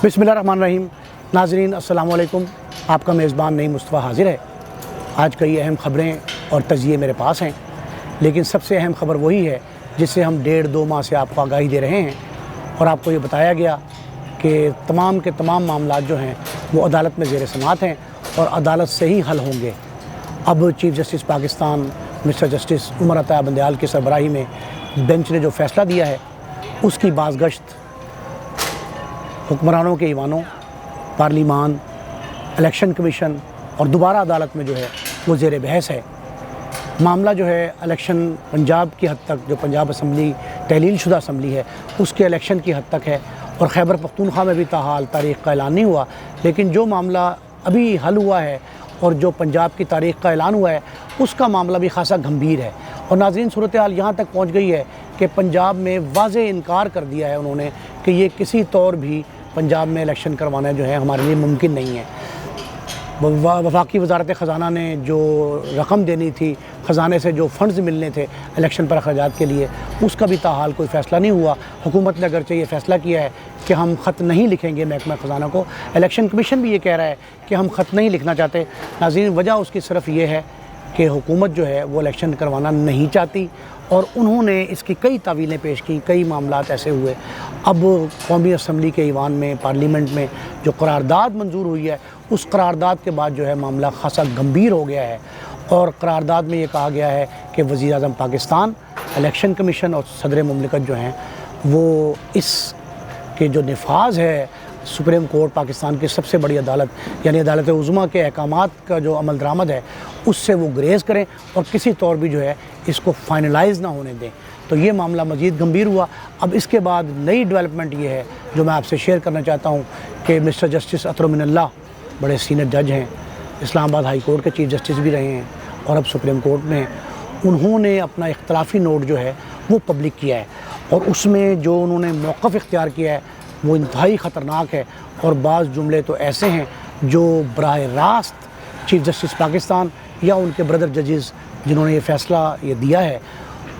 बिस्मिल्लाहिर्रहमानिर्रहीम। नाज़रीन अस्सलाम वालेकुम। आपका मेज़बान नईम मुस्तफ़ा हाज़िर है। आज कई अहम ख़बरें और तज़किये मेरे पास हैं, लेकिन सबसे अहम ख़बर वही है जिससे हम 1.5-2 माह से आपको आगाही दे रहे हैं और आपको ये बताया गया कि तमाम के तमाम मामलात जो हैं वो अदालत में ज़ेर समाअत हैं और अदालत से ही हल होंगे। अब chief justice Pakistan mister justice Umar Ata Bandial की सरबराही में बेंच ने जो फ़ैसला दिया है उसकी बाज़गश्त हुक्मरानों के ईवानों, पार्लिमान, इलेक्शन कमीशन और दोबारा अदालत में जो है वो ज़ेर बहस है। मामला जो है इलेक्शन पंजाब की हद तक, जो पंजाब असम्बली तहलील शुदा असम्बली है उसके इलेक्शन की हद तक है और खैबर पख्तूनख्वा में भी ताहाल तारीख़ का ऐलान नहीं हुआ, लेकिन जो मामला अभी हल हुआ है और जो पंजाब की तारीख़ का ऐलान हुआ है उसका मामला भी खासा गंभीर है। और नाज़रीन सूरत हाल यहाँ तक पहुँच गई है कि पंजाब में वाज़े इनकार कर दिया है उन्होंने कि ये किसी तौर भी पंजाब में इलेक्शन करवाना जो है हमारे लिए मुमकिन नहीं है। वफाकी वज़ारत ख़ज़ाना ने जो रकम देनी थी, ख़ज़ाने से जो फ़ंड्स मिलने थे इलेक्शन पर अखराजात के लिए, उसका भी ताहाल कोई फ़ैसला नहीं हुआ। हुकूमत ने अगरचे ये फ़ैसला किया है कि हम ख़त नहीं लिखेंगे महकमा ख़ज़ाना को, इलेक्शन कमीशन भी ये कह रहा है कि हम ख़त नहीं लिखना चाहते। नाज़रीन वजह उसकी सिर्फ ये है कि हुकूमत जो है वो इलेक्शन करवाना नहीं चाहती और उन्होंने इसकी कई तावीलें पेश की, कई मामलात ऐसे हुए। अब कौमी असम्बली के ईवान में, पार्लियामेंट में जो करारदाद मंजूर हुई है उस करारदाद के बाद जो है मामला खासा गंभीर हो गया है और करारदाद में ये कहा गया है कि वज़ीर आज़म पाकिस्तान, इलेक्शन कमीशन और सदर मुमलिकत जो हैं वो इस के जो नफाज है सुप्रीम कोर्ट पाकिस्तान की सबसे बड़ी अदालत यानी अदालत उज़्मा के अहकामात का जो अमल दरामद है उससे वो गुरेज़ करें और किसी तौर भी जो है इसको फाइनलाइज़ ना होने दें। तो ये मामला मज़ीद गंभीर हुआ। अब इसके बाद नई डेवलपमेंट ये है जो मैं आपसे शेयर करना चाहता हूँ कि मिस्टर जस्टिस अतहर मिनल्लाह बड़े सीनियर जज हैं, इस्लामाबाद हाई कोर्ट के चीफ़ जस्टिस भी रहे हैं और अब सुप्रीम कोर्ट में हैं। उन्होंने अपना इख्तलाफी नोट जो है वो पब्लिक किया है और उसमें जो उन्होंने मौक़िफ़ इख्तियार किया है वो इंतहाई ख़तरनाक है और बाज़ जुमले तो ऐसे हैं जो बराह रास्त चीफ़ जस्टिस पाकिस्तान या उनके ब्रदर जजेस जिन्होंने ये फ़ैसला ये दिया है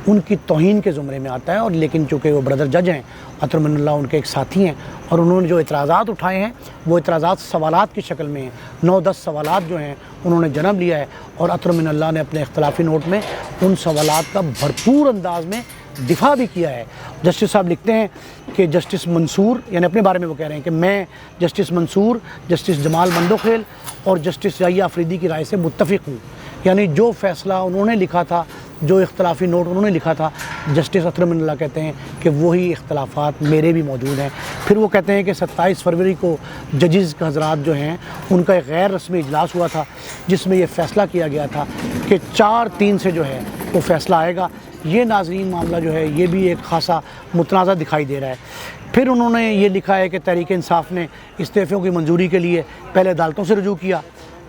उनकी तौहीन के ज़ुमरे में आता है। और लेकिन चूँकि वो ब्रदर जज हैं, अतहर मिनल्लाह उनके एक साथी हैं और उन्होंने जो इतराज़ात उठाए हैं वो इतराज़ात सवालात की शक्ल में हैं। 9-10 सवालात जो हैं उन्होंने जन्म लिया है और अतहर मिनल्लाह ने अपने इख्तलाफी नोट में उन सवालात का भरपूर अंदाज में दिफा भी किया है। जस्टिस साहब लिखते हैं कि जस्टिस मंसूर, यानी अपने बारे में वो कह रहे हैं कि मैं जस्टिस मंसूर, जस्टिस जमाल मंदोखेल और जस्टिस याहिया अफरीदी की राय से मुत्तफ़िक़ हूँ। यानी जो फ़ैसला उन्होंने लिखा था, जो इख्तलाफी नोट उन्होंने लिखा था, जस्टिस अतहर मिनल्लाह कहते हैं कि वही इख्तलाफात मेरे भी मौजूद हैं। फिर वो कहते हैं कि 27 फरवरी को जजेस हज़रात जो हैं उनका एक गैर रस्मी इजलास हुआ था जिसमें ये फ़ैसला किया गया था कि 4-3 से जो है वो फ़ैसला आएगा। ये नाज़रीन मामला जो है ये भी एक ख़ासा मुतनाज़ा दिखाई दे रहा है। फिर उन्होंने ये लिखा है कि तहरीक इंसाफ ने इस्तीफ़ों की मंजूरी के लिए पहले अदालतों से रुजू किया,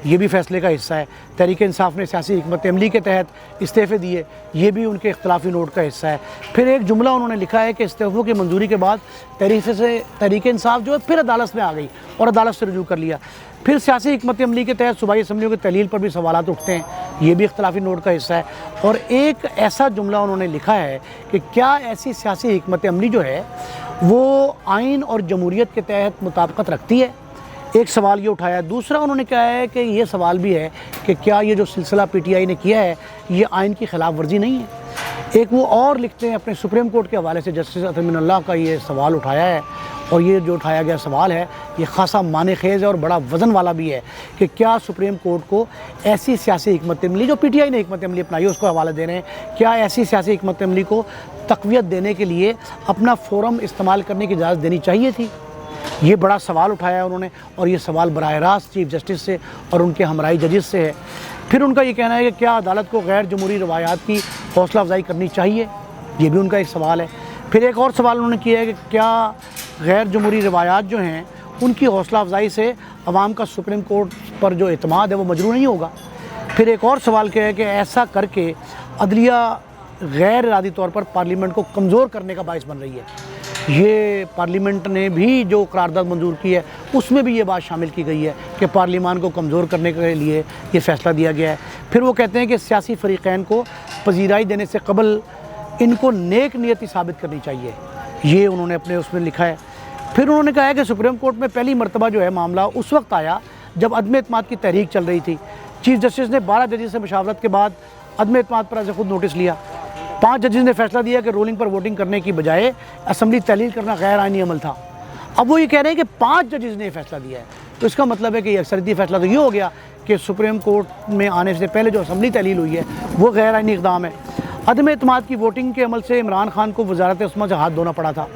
ये भी फ़ैसले का हिस्सा है। तहरीक इंसाफ ने सियासी हिकमत अमली के तहत इस्तीफ़े दिए, ये भी उनके इख्तलाफी नोट का हिस्सा है। फिर एक जुमला उन्होंने लिखा है कि इस्तीफ़ों की मंजूरी के बाद तहरीक इंसाफ जो है फिर अदालत में आ गई और अदालत से रुजू कर लिया। फिर सियासी हिकमत अमली के तहत सूबाई असम्बलियों की तहलील पर भी सवालात उठते हैं, ये भी इख्तलाफी नोट का हिस्सा है। और एक ऐसा जुमला उन्होंने लिखा है कि क्या ऐसी सियासी हिकमत अमली जो है वो आइन और जमहूरियत के तहत मुताबिकत रखती है। एक सवाल ये उठाया। दूसरा उन्होंने कहा है कि ये सवाल भी है कि क्या ये जो सिलसिला पीटीआई ने किया है ये आइन की खिलाफ वर्जी नहीं है। एक वो और लिखते हैं अपने सुप्रीम कोर्ट के हवाले से, जस्टिस अतहर मिनल्लाह का ये सवाल उठाया है और ये जो उठाया गया सवाल है ये ख़ासा मानेखेज़ है और बड़ा वज़न वाला भी है कि क्या सुप्रीम कोर्ट को ऐसी सियासी हिकमत अमली जो पीटीआई ने हिकमत अमली अपनाई है उसको हवाला दे रहे हैं, क्या ऐसी सियासी हिकमत अमली को तक़वियत देने के लिए अपना फ़ोरम इस्तेमाल करने की इजाज़त देनी चाहिए थी। ये बड़ा सवाल उठाया है उन्होंने और ये सवाल बराह रास्त चीफ़ जस्टिस से और उनके हमराई जजेस से है। फिर उनका ये कहना है कि क्या अदालत को गैर जमहूरी रवायात की हौसला अफजाई करनी चाहिए, ये भी उनका एक सवाल है। फिर एक और सवाल उन्होंने किया है कि क्या गैर जमहूरी रवायात जो हैं उनकी हौसला अफजाई से अवाम का सुप्रीम कोर्ट पर जो एतमाद है वो मजरूह नहीं होगा। फिर एक और सवाल क्या है कि ऐसा करके अदलिया गैर इरादी तौर पर पार्लियामेंट को कमज़ोर करने का बाइस बन रही है। ये पार्लियामेंट ने भी जो करारदाद मंजूर की है उसमें भी ये बात शामिल की गई है कि पार्लियामान को कमज़ोर करने के लिए ये फ़ैसला दिया गया है। फिर वो कहते हैं कि सियासी फ़रीक़ैन को पजीराई देने से कबल इनको नेक नियति साबित करनी चाहिए, ये उन्होंने अपने उसमें लिखा है। پھر انہوں نے کہا ہے کہ سپریم کورٹ میں پہلی مرتبہ جو ہے معاملہ اس وقت آیا جب عدم اعتماد کی تحریک چل رہی تھی. چیف جسٹس نے 12 ججز سے مشاورت کے بعد عدم اعتماد پر از خود نوٹس لیا. 5 ججز نے فیصلہ دیا کہ رولنگ پر ووٹنگ کرنے کی بجائے اسمبلی تحلیل کرنا غیر آئینی عمل تھا. اب وہ یہ کہہ رہے ہیں کہ 5 ججز نے فیصلہ دیا ہے، تو اس کا مطلب ہے کہ یہ اکثریتی فیصلہ تو یہ ہو گیا کہ سپریم کورٹ میں آنے سے پہلے جو اسمبلی تحلیل ہوئی ہے وہ غیر آئینی اقدام ہے. عدم اعتماد کی ووٹنگ کے عمل سے عمران خان کو وزارت عثمہ سے ہاتھ دھونا پڑا تھا.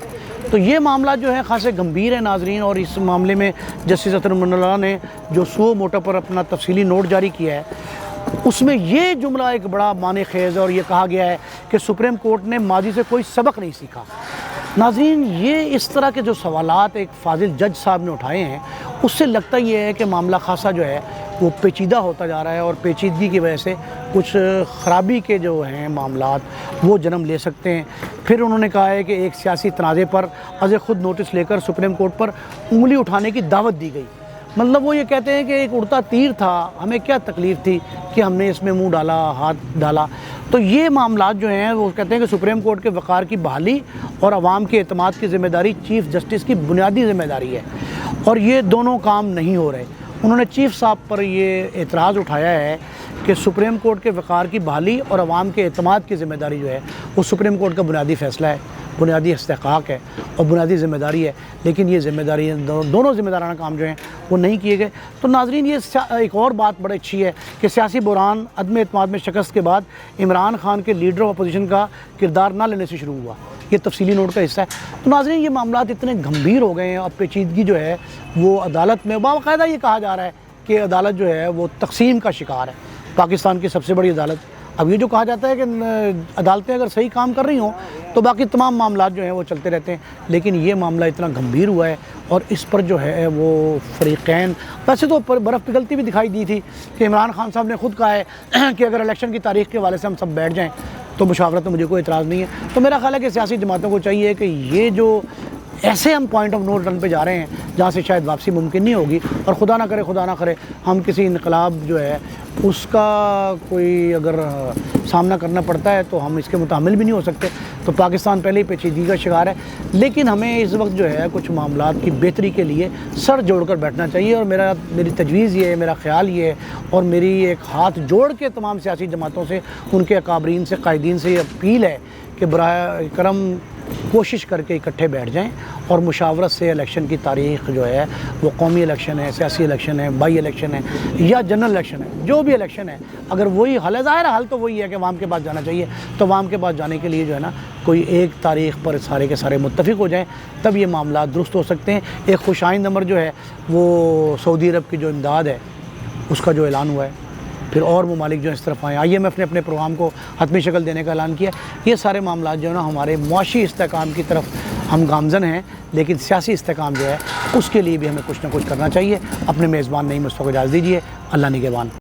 تو یہ معاملہ جو ہے خاصے گمبھیر ہے ناظرین، اور اس معاملے میں جسٹس اطہر من اللہ نے جو سو موٹو پر اپنا تفصیلی نوٹ جاری کیا ہے، اس میں یہ جملہ ایک بڑا معنی خیز ہے، اور یہ کہا گیا ہے کہ سپریم کورٹ نے ماضی سے کوئی سبق نہیں سیکھا. ناظرین، یہ اس طرح کے جو سوالات ایک فاضل جج صاحب نے اٹھائے ہیں، اس سے لگتا یہ ہے کہ معاملہ خاصا جو ہے وہ پیچیدہ ہوتا جا رہا ہے، اور پیچیدگی کی وجہ سے کچھ خرابی کے جو ہیں معاملات وہ جنم لے سکتے ہیں. پھر انہوں نے کہا ہے کہ ایک سیاسی تنازع پر از خود نوٹس لے کر سپریم کورٹ پر انگلی اٹھانے کی دعوت دی گئی. مطلب وہ یہ کہتے ہیں کہ ایک اڑتا تیر تھا، ہمیں کیا تکلیف تھی کہ ہم نے اس میں منہ ڈالا، ہاتھ ڈالا. تو یہ معاملات جو ہیں وہ کہتے ہیں کہ سپریم کورٹ کے وقار کی بحالی اور عوام کے اعتماد کی ذمہ داری چیف جسٹس کی بنیادی ذمہ داری ہے، اور یہ دونوں کام نہیں ہو رہے. انہوں نے چیف صاحب پر یہ اعتراض اٹھایا ہے کہ سپریم کورٹ کے وقار کی بحالی اور عوام کے اعتماد کی ذمہ داری جو ہے وہ سپریم کورٹ کا بنیادی فیصلہ ہے، بنیادی استحقاق ہے اور بنیادی ذمہ داری ہے، لیکن یہ ذمہ داری دونوں ذمہ دارانہ کام جو ہیں وہ نہیں کیے گئے. تو ناظرین، یہ ایک اور بات بڑی اچھی ہے کہ سیاسی بحران عدم اعتماد میں شکست کے بعد عمران خان کے لیڈر آف اپوزیشن کا کردار نہ لینے سے شروع ہوا. یہ تفصیلی نوٹ کا حصہ ہے. تو ناظرین، یہ معاملات اتنے گمبھیر ہو گئے ہیں، اور پیچیدگی جو ہے وہ عدالت میں باقاعدہ یہ کہا جا رہا ہے کہ عدالت جو ہے وہ تقسیم کا شکار ہے. پاکستان کی سب سے بڑی عدالت. اب یہ جو کہا جاتا ہے کہ عدالتیں اگر صحیح کام کر رہی ہوں تو باقی تمام معاملات جو ہیں وہ چلتے رہتے ہیں، لیکن یہ معاملہ اتنا گمبھیر ہوا ہے، اور اس پر جو ہے وہ فریقین، ویسے تو برف پگھلتی بھی دکھائی دی تھی کہ عمران خان صاحب نے خود کہا ہے کہ اگر الیکشن کی تاریخ کے حوالے سے ہم سب بیٹھ جائیں تو مشاورت میں مجھے کوئی اعتراض نہیں ہے. تو میرا خیال ہے کہ سیاسی جماعتوں کو چاہیے کہ یہ جو ایسے ہم پوائنٹ آف نو ریٹرن پہ جا رہے ہیں جہاں سے شاید واپسی ممکن نہیں ہوگی، اور خدا نہ کرے ہم کسی انقلاب جو ہے اس کا کوئی اگر سامنا کرنا پڑتا ہے تو ہم اس کے متحمل بھی نہیں ہو سکتے. تو پاکستان پہلے ہی پیچیدگی کا شکار ہے، لیکن ہمیں اس وقت جو ہے کچھ معاملات کی بہتری کے لیے سر جوڑ کر بیٹھنا چاہیے. اور میری تجویز یہ ہے، میرا خیال یہ ہے، اور میری ایک ہاتھ جوڑ کے تمام سیاسی جماعتوں سے، ان کے اکابرین سے، قائدین سے یہ اپیل ہے کہ براہ کرم کوشش کر کے اکٹھے بیٹھ جائیں، اور مشاورت سے الیکشن کی تاریخ جو ہے وہ قومی الیکشن ہے، سیاسی الیکشن ہے، بائی الیکشن ہے یا جنرل الیکشن ہے، جو بھی الیکشن ہے، اگر وہی حل ہے، ظاہر حل تو وہی ہے کہ عوام کے پاس جانا چاہیے. تو عوام کے پاس جانے کے لیے جو ہے نا کوئی ایک تاریخ پر سارے کے سارے متفق ہو جائیں، تب یہ معاملات درست ہو سکتے ہیں. ایک خوش آئند امر جو ہے وہ سعودی عرب کی جو امداد ہے اس کا جو اعلان ہوا ہے، پھر اور ممالک جو اس طرف آئیں، IMF نے اپنے پروگرام کو حتمی شکل دینے کا اعلان کیا. یہ سارے معاملات جو ہے نا ہمارے معاشی استحکام کی طرف ہم گامزن ہیں، لیکن سیاسی استحکام جو ہے اس کے لیے بھی ہمیں کچھ نہ کچھ کرنا چاہیے. اپنے میزبان نعیم مصطفیٰ کو اجازت دیجیے. اللہ نگہبان.